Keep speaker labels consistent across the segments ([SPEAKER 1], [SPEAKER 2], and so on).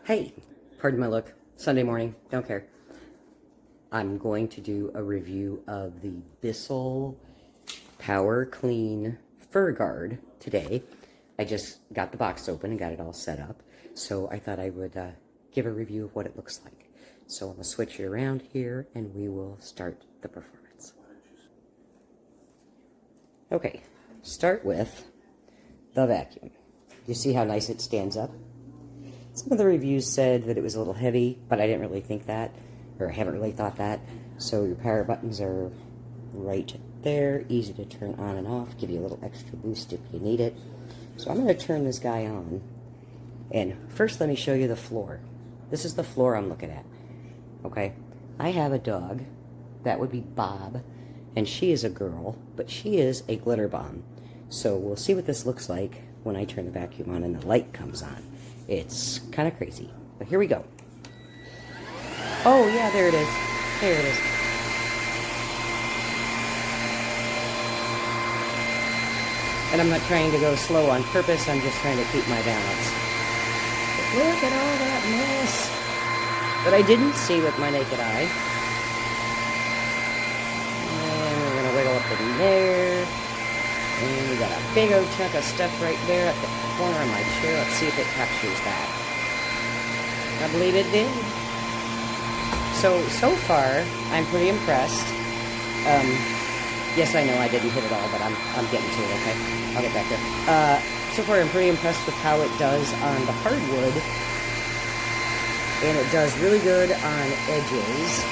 [SPEAKER 1] Hey, pardon my look. Sunday morning, don't care. I'm going to do a review of the Bissell PowerClean FurGuard today. I just got the box open and got it all set up, so I thought I would give a review of what it looks like. So I'm going to switch it around here and we will start the performance. Okay, start with the vacuum. You see how nice it stands up? Some of the reviews said that it was a little heavy, but I didn't really think that, or haven't really thought that. So your power buttons are right there, easy to turn on and off, give you a little extra boost if you need it. So I'm going to turn this guy on, and first let me show you the floor. This is the floor I'm looking at, okay? I have a dog, that would be Bob, and she is a girl, but she is a glitter bomb. So we'll see what this looks like when I turn the vacuum on and the light comes on. It's kind of crazy, but here we go. Oh yeah, there it is. There it is. And I'm not trying to go slow on purpose, I'm just trying to keep my balance. But look at all that mess that I didn't see with my naked eye. And we're gonna wiggle up in there. And we got a big old chunk of stuff right there at the corner of my chair. Let's see if it captures that. I believe it did. So far, I'm pretty impressed. Yes, I know I didn't hit it all, but I'm getting to it, okay? I'll get back there. So far, I'm pretty impressed with how it does on the hardwood. And it does really good on edges,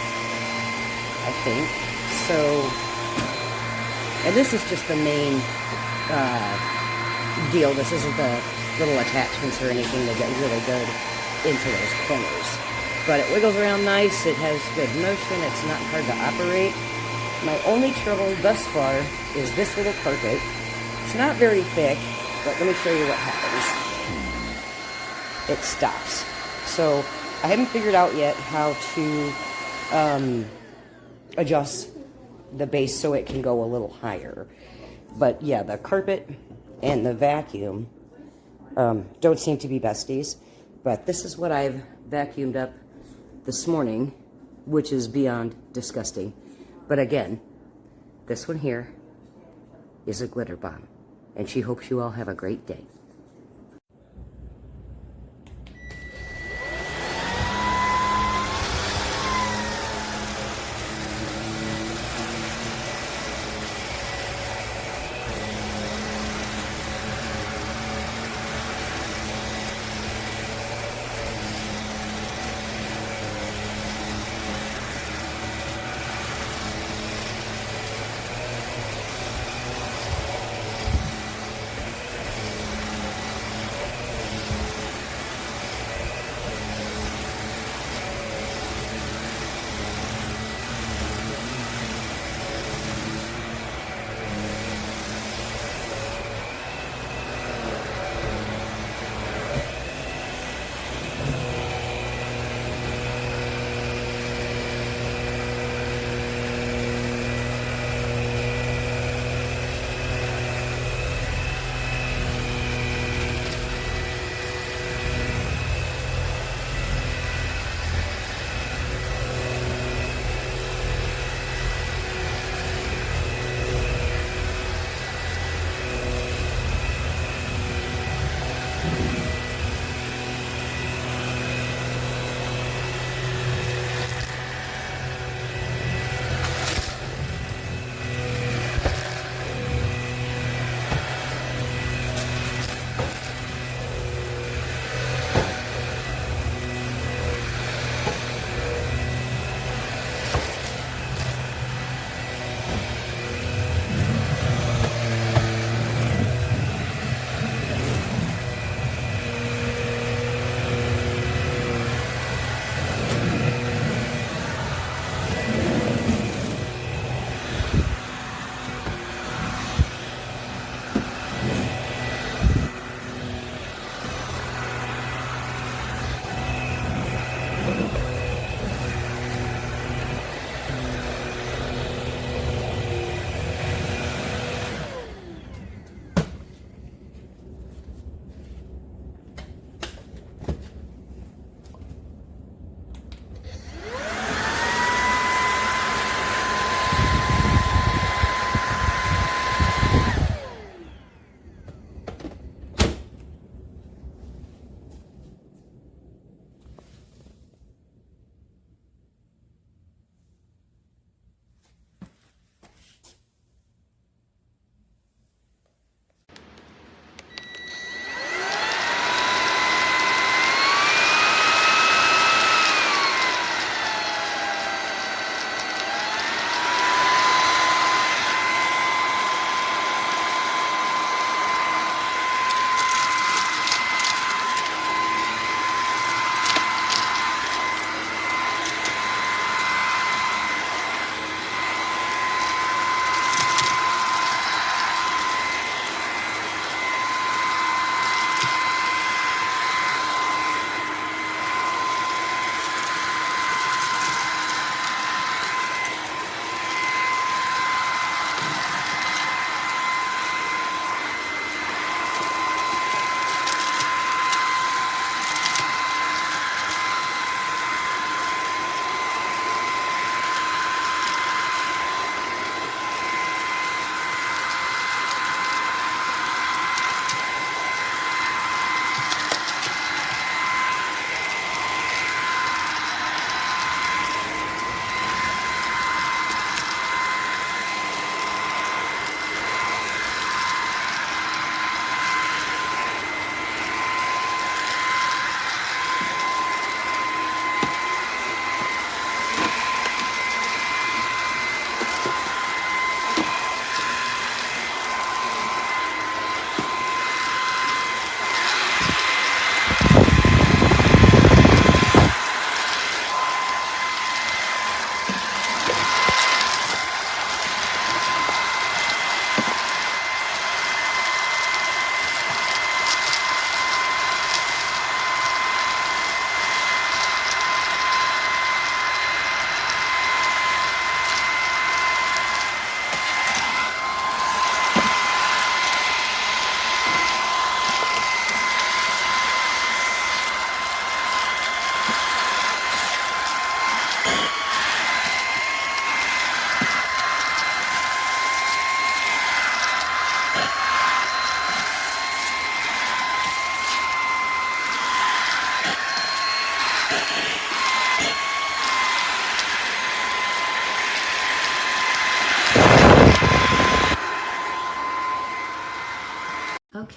[SPEAKER 1] I think. So, and this is just the main deal. This isn't the little attachments or anything that get really good into those corners. But it wiggles around nice, it has good motion, it's not hard to operate. My only trouble thus far is this little carpet. It's not very thick, but let me show you what happens. It stops. So I haven't figured out yet how to adjust the base so it can go a little higher. But yeah, the carpet and the vacuum don't seem to be besties. But this is what I've vacuumed up this morning, which is beyond disgusting. But again, this one here is a glitter bomb. And she hopes you all have a great day.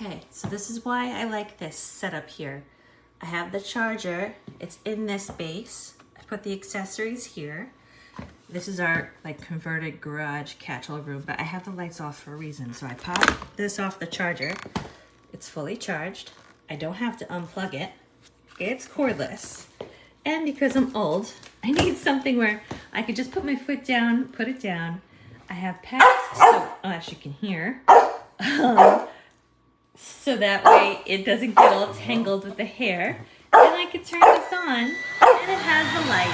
[SPEAKER 2] Okay, so this is why I like this setup here. I have the charger, it's in this base. I put the accessories here. This is our like converted garage catch-all room, but I have the lights off for a reason. So I pop this off the charger. It's fully charged. I don't have to unplug it. It's cordless. And because I'm old, I need something where I could just put my foot down, put it down. I have pads, so as you can hear, so that way it doesn't get all tangled with the hair. And I can turn this on, and it has the light.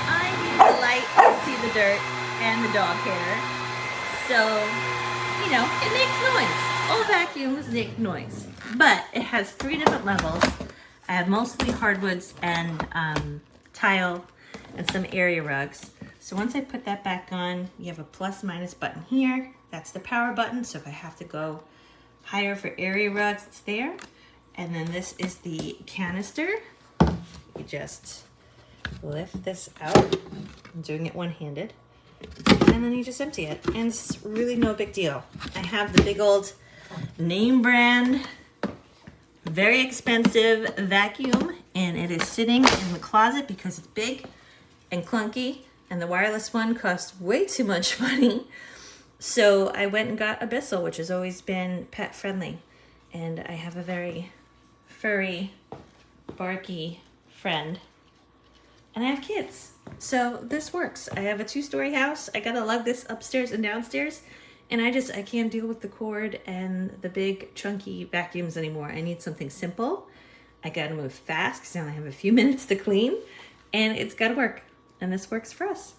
[SPEAKER 2] I need the light to see the dirt and the dog hair. So, you know, it makes noise. All vacuums make noise. But it has 3 different levels. I have mostly hardwoods and tile and some area rugs. So once I put that back on, you have a plus minus button here. That's the power button. So if I have to go higher for area rugs, it's there. And then this is the canister. You just lift this out. I'm doing it one-handed. And then you just empty it. And it's really no big deal. I have the big old name brand, very expensive vacuum, and it is sitting in the closet because it's big and clunky, and the wireless one costs way too much money. So I went and got a Bissell, which has always been pet friendly, and I have a very furry, barky friend, and I have kids, so this works. I have a 2-story house. I gotta lug this upstairs and downstairs, and I can't deal with the cord and the big chunky vacuums anymore. I need something simple. I gotta move fast because I only have a few minutes to clean, and it's gotta work. And this works for us.